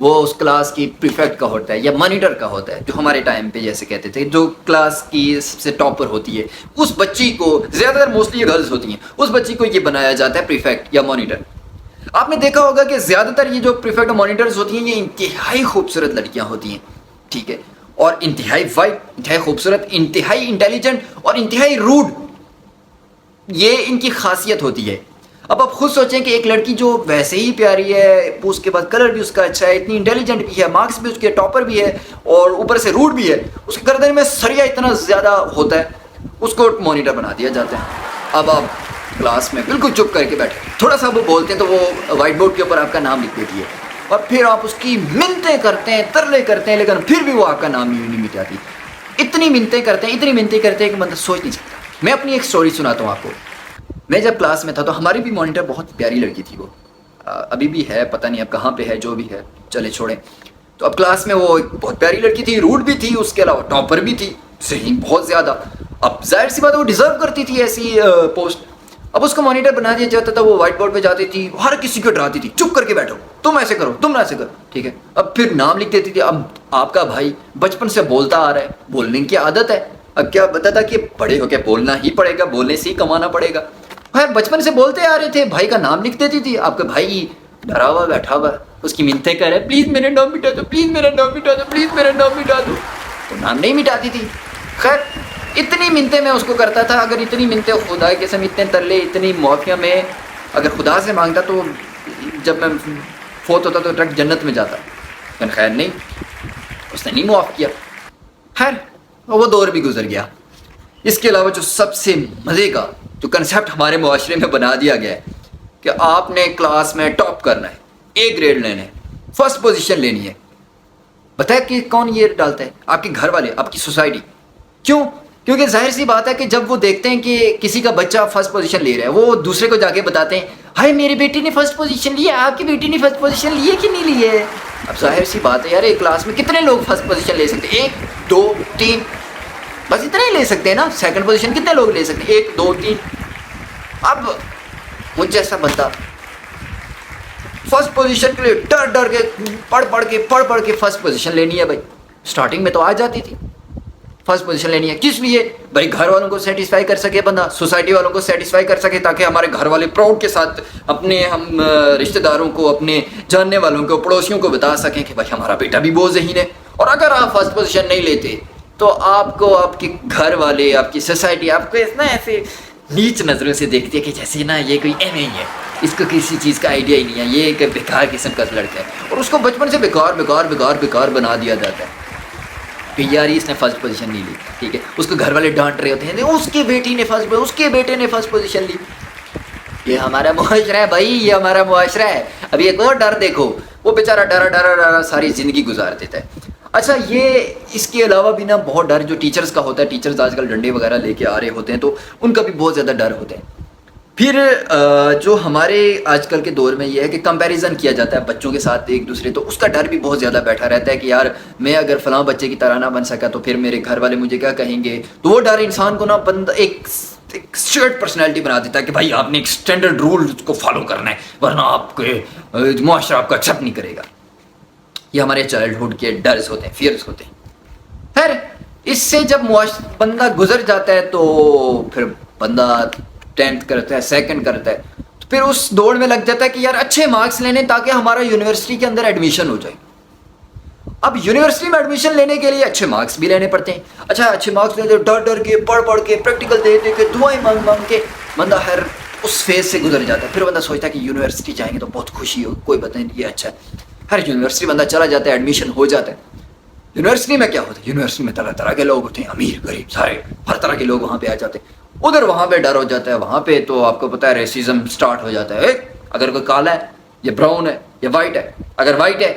وہ اس کلاس کی پریفیکٹ کا ہوتا ہے یا مانیٹر کا ہوتا ہے، جو ہمارے ٹائم پہ جیسے کہتے تھے، جو کلاس کی سب سے ٹاپر ہوتی ہے، اس بچی کو، زیادہ تر موسٹلی یہ گرلز ہوتی ہیں، اس بچی کو یہ بنایا جاتا ہے پریفیکٹ یا مانیٹر۔ آپ نے دیکھا ہوگا کہ زیادہ تر یہ جو پریفیکٹ اور مانیٹرز ہوتی ہیں یہ انتہائی خوبصورت لڑکیاں ہوتی ہیں، ٹھیک ہے، اور انتہائی وائٹ، انتہائی خوبصورت، انتہائی انٹیلیجنٹ اور انتہائی روڈ، یہ ان کی خاصیت ہوتی ہے۔ اب آپ خود سوچیں کہ ایک لڑکی جو ویسے ہی پیاری ہے، اس کے بعد کلر بھی اس کا اچھا ہے، اتنی انٹیلیجنٹ بھی ہے، مارکس بھی اس کے ٹاپر بھی ہے، اور اوپر سے روڈ بھی ہے، اس کے گردن میں سریا اتنا زیادہ ہوتا ہے، اس کو مانیٹر بنا دیا جاتا ہے۔ اب آپ کلاس میں بالکل چپ کر کے بیٹھے، تھوڑا سا وہ بولتے ہیں تو وہ وائٹ بورڈ کے اوپر آپ کا نام لکھ دیتی ہے، اور پھر آپ اس کی منتیں کرتے ہیں، ترلے کرتے ہیں، لیکن پھر بھی وہ آپ کا نام نہیں مٹاتی۔ اتنی منتیں کرتے ہیں، اتنی منتیں کرتے ہیں کہ بندہ سوچ نہیں سکتا۔ میں اپنی ایک سٹوری سناتا ہوں آپ کو۔ میں جب کلاس میں تھا تو ہماری بھی مانیٹر بہت پیاری لڑکی تھی، وہ ابھی بھی ہے، پتہ نہیں اب کہاں پہ ہے، جو بھی ہے چلے چھوڑیں۔ تو اب کلاس میں وہ ایک بہت پیاری لڑکی تھی، روڈ بھی تھی، اس کے علاوہ ٹاپر بھی تھی، ذہین بہت زیادہ۔ اب ظاہر سی بات ہے وہ ڈیزرو کرتی تھی ایسی پوسٹ۔ اب اس کو مانیٹر بنا دیا جاتا تھا، وہ وائٹ بورڈ پہ جاتی تھی، ہر کسی کو ڈراتی تھی، چپ کر کے بیٹھو، تم ایسے کرو، تم ایسے کرو، ٹھیک ہے۔ اب پھر نام لکھ دیتی تھی۔ اب آپ کا بھائی بچپن سے بولتا آ رہا ہے، بولنے کی عادت ہے، اب کیا پتا تھا کہ بڑے ہو کے بولنا ہی پڑے گا، بولنے سے ہی کمانا پڑے گا۔ بچپن سے بولتے آ رہے تھے، بھائی کا نام لکھ دیتی تھی۔ آپ کا بھائی ڈرا ہوا بیٹھا ہوا، اس کی منتیں کر رہے، پلیز میرا نام مٹا دو، پلیز میرا نام مٹا دو، پلیز میرا نام مٹا دو، تو نام نہیں مٹاتی تھی۔ خیر اتنی منتیں میں اس کو کرتا تھا، اگر اتنی منتیں خدا کے قسم، اتنے ترلے، اتنی معافیاں میں اگر خدا سے مانگتا تو جب میں فوت ہوتا تو ڈائریکٹ جنت میں جاتا، لیکن خیر نہیں، اس نے نہیں معاف کیا۔ خیر وہ دور بھی گزر گیا۔ اس کے علاوہ جو سب سے مزے کا جو کنسیپٹ ہمارے معاشرے میں بنا دیا گیا ہے کہ آپ نے کلاس میں ٹاپ کرنا ہے، اے گریڈ لینا ہے، فرسٹ پوزیشن لینی ہے، بتائیں کہ کون یہ ڈالتا ہے؟ آپ کے گھر والے، آپ کی سوسائٹی۔ کیوں؟ کیونکہ ظاہر سی بات ہے کہ جب وہ دیکھتے ہیں کہ کسی کا بچہ فرسٹ پوزیشن لے رہا ہے، وہ دوسرے کو جا کے بتاتے ہیں، ہائے میری بیٹی نے فرسٹ پوزیشن لی ہے، آپ کی بیٹی نے فرسٹ پوزیشن لی ہے کہ نہیں لی ہے؟ اب ظاہر سی بات ہے یار، ایک کلاس میں کتنے لوگ فرسٹ پوزیشن لے سکتے ہیں؟ 1 2 3، بس اتنا ہی لے سکتے ہیں نا۔ سیکنڈ پوزیشن کتنے لوگ لے سکتے ہیں؟ 1 2 3۔ اب مجھ جیسا بندہ فرسٹ پوزیشن کے لیے ڈر کے پڑھ کے فرسٹ پوزیشن لینی ہے بھائی۔ سٹارٹنگ میں تو آ جاتی تھی، فرسٹ پوزیشن لینی ہے، کس لیے بھائی؟ گھر والوں کو سیٹسفائی کر سکے بندہ، سوسائٹی والوں کو سیٹسفائی کر سکے، تاکہ ہمارے گھر والے پراؤڈ کے ساتھ اپنے ہم رشتہ داروں کو، اپنے جاننے والوں کو، پڑوسیوں کو بتا سکیں کہ بھائی ہمارا بیٹا بھی بہت ذہین ہے۔ اور اگر آپ فرسٹ پوزیشن نہیں لیتے تو آپ کو آپ کے گھر والے، آپ کی سوسائٹی آپ کو اتنا ایسے نیچ نظروں سے دیکھتی ہے کہ جیسے نا یہ کوئی ایم ہی ہے، اس کو کسی چیز کا آئیڈیا ہی نہیں ہے، یہ ایک بیکار قسم کا لڑکا ہے، اور اس کو بچپن سے بیکار بنا دیا جاتا ہے کہ یار اس نے فرسٹ پوزیشن نہیں لی، ٹھیک ہے۔ اس کو گھر والے ڈانٹ رہے ہوتے ہیں، اس کی بیٹی نے اس کے بیٹے نے فرسٹ پوزیشن لی۔ یہ ہمارا معاشرہ ہے بھائی، یہ ہمارا معاشرہ ہے۔ اب ایک اور ڈر دیکھو، وہ بیچارہ ڈرا ساری زندگی گزار دیتا ہے۔ اچھا یہ اس کے علاوہ بھی نا بہت ڈر جو ٹیچرز کا ہوتا ہے، ٹیچرز آج کل ڈنڈے وغیرہ لے کے آ رہے ہوتے ہیں، تو ان کا بھی بہت زیادہ ڈر ہوتا ہے۔ پھر جو ہمارے آج کل کے دور میں یہ ہے کہ کمپیریزن کیا جاتا ہے بچوں کے ساتھ ایک دوسرے، تو اس کا ڈر بھی بہت زیادہ بیٹھا رہتا ہے کہ یار میں اگر فلاں بچے کی طرح نہ بن سکا تو پھر میرے گھر والے مجھے کیا کہیں گے۔ تو وہ ڈر انسان کو نا بندہ ایک اسٹریٹ پرسنالٹی بنا دیتا ہے کہ بھائی آپ نے ایک اسٹینڈرڈ رول کو فالو کرنا ہے، ورنہ آپ کے معاشرہ آپ کو ایکسیپٹ نہیں کرے گا۔ یہ ہمارے چائلڈہڈ کے ڈرز ہوتے ہیں، فیئرز ہوتے ہیں۔ خیر اس سے جب بندہ گزر جاتا ہے تو پھر بندہ 10th کرتا ہے، 2nd کرتا ہے، تو پھر اس دوڑ میں لگ جاتا ہے کہ یار اچھے مارکس لینے تاکہ ہمارا یونیورسٹی کے اندر ایڈمیشن ہو جائے۔ اب یونیورسٹی میں ایڈمیشن لینے کے لیے اچھے مارکس بھی لینے پڑتے ہیں۔ اچھا اچھے مارکس لیتے ڈر کے پڑھ کے پریکٹیکل دے کے دعائیں مانگ کے بندہ ہر اس فیز سے گزر جاتا ہے۔ پھر بندہ سوچتا ہے کہ یونیورسٹی جائیں گے تو بہت خوشی ہو، کوئی بات نہیں، یہ اچھا ہے۔ ہر یونیورسٹی بندہ چلا جاتا ہے، ایڈمیشن ہو جاتا ہے۔ یونیورسٹی میں کیا ہوتا ہے؟ یونیورسٹی میں طرح طرح کے لوگ ہوتے ہیں، امیر غریب سارے، ہر طرح کے لوگ وہاں پہ آ جاتے ہیں۔ ادھر وہاں پہ ڈر ہو جاتا ہے، وہاں پہ تو آپ کو پتہ ہے ریسزم سٹارٹ ہو جاتا ہے۔ اگر کوئی کالا ہے یا براؤن ہے یا وائٹ ہے، اگر وائٹ ہے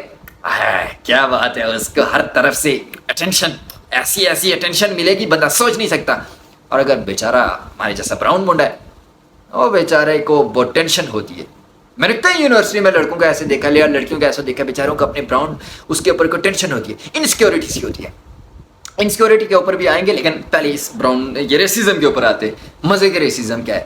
کیا بات ہے، اس کو ہر طرف سے اٹینشن، ایسی اٹینشن ملے گی بندہ سوچ نہیں سکتا۔ اور اگر بیچارہ ہمارے جیسا براؤن منڈا ہے، وہ بیچارے کو بہت ٹینشن ہوتی ہے۔ میں نے کئی یونیورسٹی میں لڑکوں کا ایسے دیکھا، یا لڑکیوں کا ایسا دیکھا، بیچاروں کو اپنے براؤن اس کے اوپر کوئی ٹینشن ہوتی ہے، انسیکیورٹی سی ہوتی ہے۔ انسیکیورٹی کے اوپر بھی آئیں گے، لیکن پہلے اس براؤن یہ ریسزم کے اوپر آتے ہیں۔ مزے کے ریسزم کیا ہے؟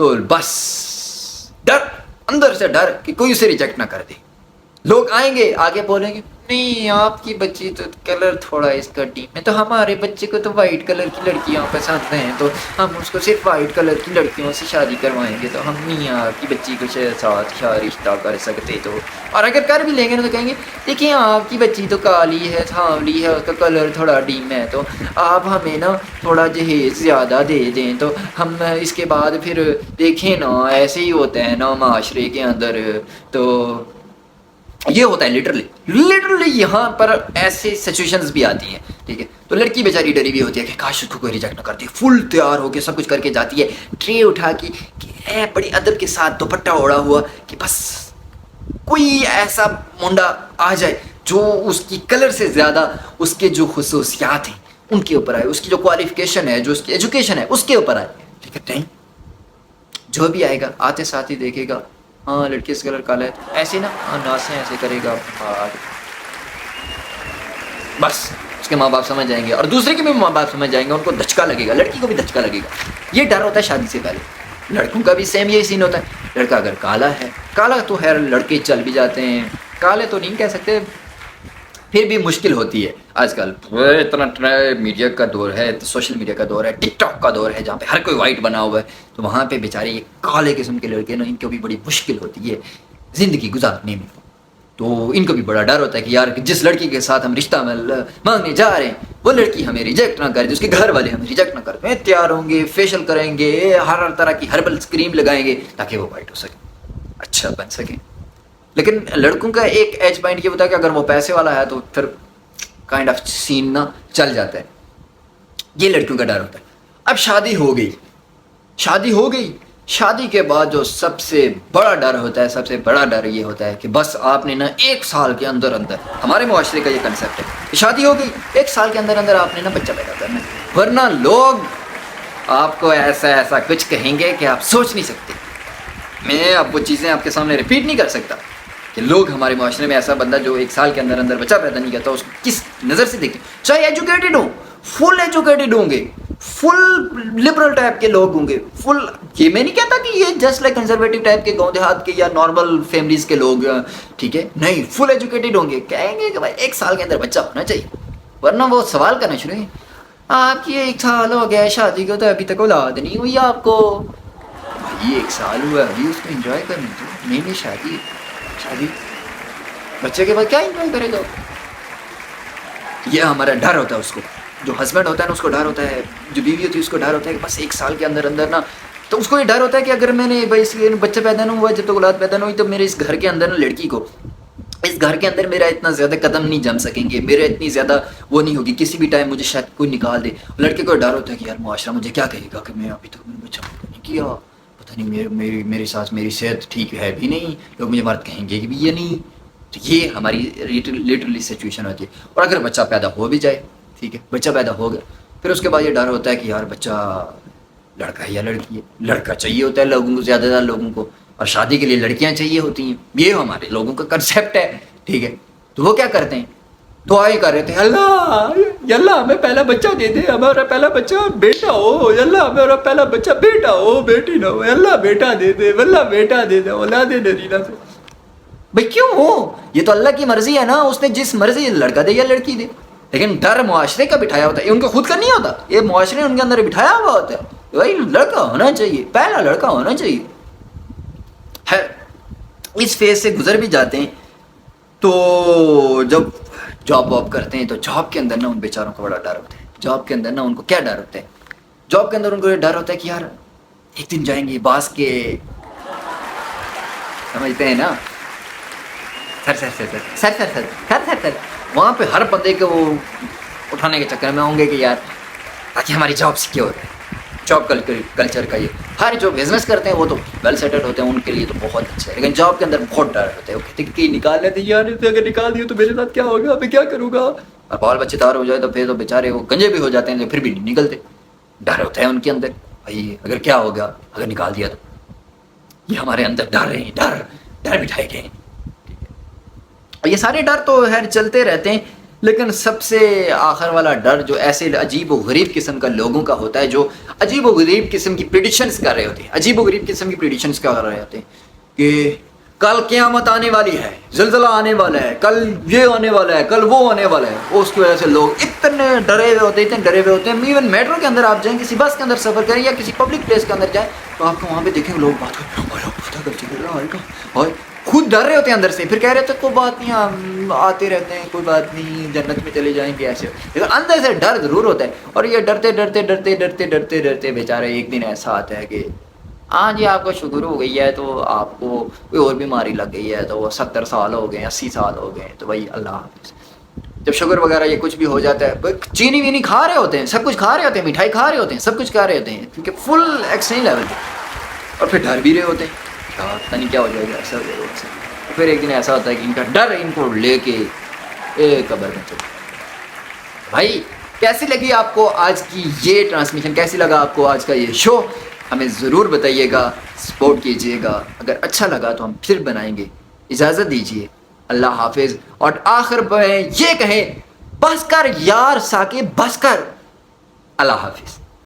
تو بس ڈر، اندر سے ڈر کہ کوئی اسے ریجیکٹ نہ کر دے. لوگ آئیں گے آگے بولیں گے نہیں آپ کی بچی تو کلر تھوڑا اس کا ڈیپ ہے، تو ہمارے بچے کو تو وائٹ کلر کی لڑکیاں پسند ہیں، تو ہم اس کو صرف وائٹ کلر کی لڑکیوں سے شادی کروائیں گے، تو ہم نہیں آپ کی بچی کو ساتھ کیا رشتہ کر سکتے. تو اور اگر کر بھی لیں گے نا تو کہیں گے دیکھیں آپ کی بچی تو کالی ہے، سانولی ہے، اس کا کلر تھوڑا ڈیم ہے، تو آپ ہمیں نا تھوڑا جہیز زیادہ دے دیں تو ہم اس کے بعد پھر دیکھیں نا ایسے ہی ہوتا ہے نا معاشرے کے اندر. تو یہ ہوتا ہے لٹرلی یہاں پر ایسے سچویشنز بھی آتی ہیں. ٹھیک ہے، تو لڑکی بیچاری ڈری بھی ہوتی ہے کہ کاش اس کو کوئی ریجیکٹ نہ کرتی، فل تیار ہو کے سب کچھ کر کے جاتی ہے، ٹرے اٹھا کے کہ بڑی ادب کے ساتھ دوپٹہ اوڑا ہوا کہ بس کوئی ایسا منڈا آ جائے جو اس کی کلر سے زیادہ اس کے جو خصوصیات ہیں ان کے اوپر آئے، اس کی جو کوالیفیکیشن ہے، جو اس کی ایجوکیشن ہے اس کے اوپر آئے. ٹھیک ہے، نہیں جو بھی آئے گا آتے ساتھ ہی دیکھے گا ہاں لڑکی اس کلر کالا ہے ایسے نا ناسیں ایسے کرے گا، بس اس کے ماں باپ سمجھ جائیں گے اور دوسرے کے بھی ماں باپ سمجھ جائیں گے، ان کو دھچکا لگے گا، لڑکی کو بھی دھچکا لگے گا. یہ ڈر ہوتا ہے شادی سے پہلے. لڑکوں کا بھی سیم یہی سین ہوتا ہے. لڑکا اگر کالا ہے، کالا تو خیر لڑکے چل بھی جاتے ہیں، کالے تو نہیں کہہ سکتے، پھر بھی مشکل ہوتی ہے. آج کل اتنا میڈیا کا دور ہے، سوشل میڈیا کا دور ہے، ٹک ٹاک کا دور ہے جہاں پہ ہر کوئی وائٹ بنا ہوا ہے، تو وہاں پہ بیچارے یہ کالے قسم کے لڑکے نا ان کو بھی بڑی مشکل ہوتی ہے زندگی گزارنے میں. تو ان کو بھی بڑا ڈر ہوتا ہے کہ یار جس لڑکی کے ساتھ ہم رشتہ مانگنے جا رہے ہیں وہ لڑکی ہمیں ریجیکٹ نہ کر دے، اس کے گھر والے ہمیں ریجیکٹ نہ کر دیں. تیار ہوں گے، فیشل کریں گے، ہر طرح کی ہربل کریم لگائیں گے تاکہ وہ وائٹ ہو سکے، اچھا بن سکیں. لیکن لڑکوں کا ایک ایج پوائنٹ یہ ہوتا ہے کہ اگر وہ پیسے والا ہے تو پھر کائنڈ آف سین نہ چل جاتا ہے. یہ لڑکیوں کا ڈر ہوتا ہے. اب شادی ہو گئی، شادی کے بعد جو سب سے بڑا ڈر ہوتا ہے، سب سے بڑا ڈر یہ ہوتا ہے کہ بس آپ نے نا 1 سال کے اندر ہمارے معاشرے کا یہ کنسیپٹ ہے کہ شادی ہو گئی 1 سال کے اندر آپ نے نا بچہ پیدا کرنا ہے، ورنہ لوگ آپ کو ایسا کچھ کہیں گے کہ آپ سوچ نہیں سکتے. میں اب وہ چیزیں آپ کے سامنے ریپیٹ نہیں کر سکتا کہ لوگ ہمارے معاشرے میں ایسا بندہ جو 1 سال کے اندر بچہ پیدا نہیں کرتا اس کو کس نظر سے دیکھیں. چاہے ایجوکیٹڈ ہوں، فل ایجوکیٹڈ ہوں گے، فل لبرل ٹائپ کے لوگ ہوں گے، فل، یہ میں نہیں کہتا کہ یہ جسٹ لائک کنزرویٹو ٹائپ کے گاؤں دیہات کے یا نارمل فیملیز کے لوگ، ٹھیک ہے، نہیں فل ایجوکیٹڈ ہوں گے، کہیں گے کہ بھائی 1 سال کے اندر بچہ ہونا چاہیے. ورنہ وہ سوال کرنا شروع ہے آپ کی 1 سال ہو گیا شادی کو تو ابھی تک اولاد نہیں ہوئی آپ کو. بھائی 1 سال ہوا ابھی اس کو انجوائے کرنے دو. نہیں شادی بچے کے بعد کیا انجوائے کرے گا. یہ ہمارا ڈر ہوتا ہے. اس کو جو ہسبینڈ ہوتا ہے نا اس کو ڈر ہوتا ہے، جو بیوی ہوتی ہے اس کو ڈر ہوتا ہے کہ بس 1 سال کے اندر نا، تو اس کو یہ ڈر ہوتا ہے کہ اگر میں نے بھائی اس بچہ پیدا نہ ہوا، جب تک اولاد پیدا نہ ہوئی تو میرے اس گھر کے اندر نا لڑکی کو اس گھر کے اندر میرا اتنا زیادہ قدم نہیں جم سکیں گے، میرا اتنی زیادہ وہ نہیں ہوگی، کسی بھی ٹائم مجھے شاید کوئی نکال دے. لڑکے کو ڈر ہوتا ہے کہ یار معاشرہ مجھے کیا کہے گا کہ میں ابھی تک بچہ نہیں کیا، پتہ نہیں میرے ساتھ میری صحت ٹھیک ہے بھی نہیں، لوگ مجھے مرد کہیں گے کہ بھی یہ نہیں. تو یہ ہماری لٹرلی سچویشن ہوتی ہے. اور اگر بچہ پیدا ہو بھی جائے، ٹھیک ہے، بچہ پیدا ہو گیا، پھر اس کے بعد یہ ڈر ہوتا ہے کہ یار بچہ لڑکا ہے یا لڑکی ہے. لڑکا چاہیے ہوتا ہے لوگوں کو، زیادہ تر لوگوں کو، اور شادی کے لیے لڑکیاں چاہیے ہوتی ہیں. یہ ہمارے لوگوں کا کنسیپٹ ہے، ٹھیک ہے. تو وہ کیا کرتے ہیں، دعائیں کر رہے تھے اللہ ہمیں پہلا بچہ دے دے، ہمارا پہلا بچہ بیٹا ہو، اللہ ہمارا پہلا بچہ بیٹا ہو، بیٹی نہ ہو، اللہ بیٹا دے دے، اللہ بیٹا دے دے، اولاد نرینہ سے. بھائی کیوں ہو، یہ تو اللہ کی مرضی ہے نا، اس نے جس مرضی لڑکا دے یا لڑکی دے. لیکن ڈر معاشرے کا بٹھایا ہوتا ہے، یہ ان کو خود کا نہیں ہوتا، یہ معاشرے نے ان کے اندر بٹھایا ہوا ہوتا ہے بھائی لڑکا ہونا چاہیے، پہلا لڑکا ہونا چاہیے. ہے اس فیز سے گزر بھی جاتے ہیں. تو جب جاب واب کرتے ہیں تو جاب کے اندر نا ان بیچاروں کو بڑا ڈر ہوتا ہے. جاب کے اندر نا ان کو کیا ڈر ہوتا ہے، جاب کے اندر ان کو یہ ڈر ہوتا ہے کہ یار ایک دن جائیں گے باس کے، سمجھتے ہیں نا، سر وہاں پہ ہر بندے کو وہ اٹھانے کے چکر میں ہوں گے کہ یار تاکہ ہماری جاب سیکیور ہے. جاب کلچر کا یہ ہر جو بزنس کرتے ہیں وہ تو ویل سیٹلڈ ہوتے ہیں، ان کے لیے تو بہت اچھا ہے. لیکن جاب کے اندر بہت ڈر ہوتا ہے، وہ کہتے ہیں کہ نکال لیتے یار، اگر نکال دیے تو میرے ساتھ کیا ہوگا، میں کیا کروں گا. اور بال بچے دار ہو جائے تو پھر تو بیچارے وہ گنجے بھی ہو جاتے ہیں، تو پھر بھی نہیں نکلتے. ڈر ہوتا ہے ان کے اندر بھائی اگر کیا ہوگا، اگر نکال دیا تو. یہ ہمارے اندر ڈر ہیں، ڈر بٹھائے گئے ہیں. اور یہ سارے ڈر تو خیر چلتے رہتے ہیں. لیکن سب سے آخر والا ڈر جو ایسے عجیب و غریب قسم کا لوگوں کا ہوتا ہے جو عجیب و غریب قسم کی پریڈکشنز کر رہے ہوتے ہیں، عجیب و غریب قسم کی پریڈکشنز کر رہے ہوتے ہیں کہ کل قیامت آنے والی ہے، زلزلہ آنے والا ہے، کل یہ ہونے والا ہے، کل وہ ہونے والا ہے. اس کی وجہ سے لوگ اتنے ڈرے ہوئے ہوتے ہیں، اتنے ڈرے ہوئے ہوتے ہیں. ایون میٹرو کے اندر آپ جائیں، کسی بس کے اندر سفر کریں یا کسی پبلک پلیس کے اندر جائیں تو آپ کو وہاں پہ دیکھیں لوگ بات کریں، خود ڈر رہے ہوتے ہیں اندر سے، پھر کہہ رہے تھے کوئی بات نہیں، ہم آتے رہتے ہیں، کوئی بات نہیں، جنت میں چلے جائیں گے ایسے. لیکن اندر سے ڈر ضرور ہوتا ہے. اور یہ ڈرتے ڈرتے ڈرتے ڈرتے ڈرتے ڈرتے بیچارے ایک دن ایسا آتا ہے کہ ہاں جی آپ کو شوگر ہو گئی ہے، تو آپ کو کوئی اور بیماری لگ گئی ہے، تو وہ 70 سال ہو گئے، 80 سال ہو گئے، تو بھائی اللہ حافظ. جب شوگر وغیرہ یہ کچھ بھی ہو جاتا ہے، چینی وینی کھا رہے ہوتے ہیں، سب کچھ کھا رہے ہوتے ہیں، مٹھائی کھا رہے ہوتے ہیں، سب کچھ کھا رہے ہوتے ہیں، کیونکہ فل ایکسٹریم لیول پہ، اور پھر ڈر بھی رہے ہوتے ہیں پتہ نہیں کیا ہو جائے گا، ایسا ہو جائے گا ایسا. پھر ایک دن ایسا ہوتا ہے کہ ان کا ڈر ان کو لے کے قبر میں چلے. بھائی کیسی لگی آپ کو آج کی یہ ٹرانسمیشن، کیسی لگا آپ کو آج کا یہ شو؟ ہمیں ضرور بتائیے گا، سپورٹ کیجیے گا. اگر اچھا لگا تو ہم پھر بنائیں گے. اجازت دیجیے، اللہ حافظ. اور آخر میں یہ کہیں بس کر یار ثاقب، بس کر. اللہ حافظ.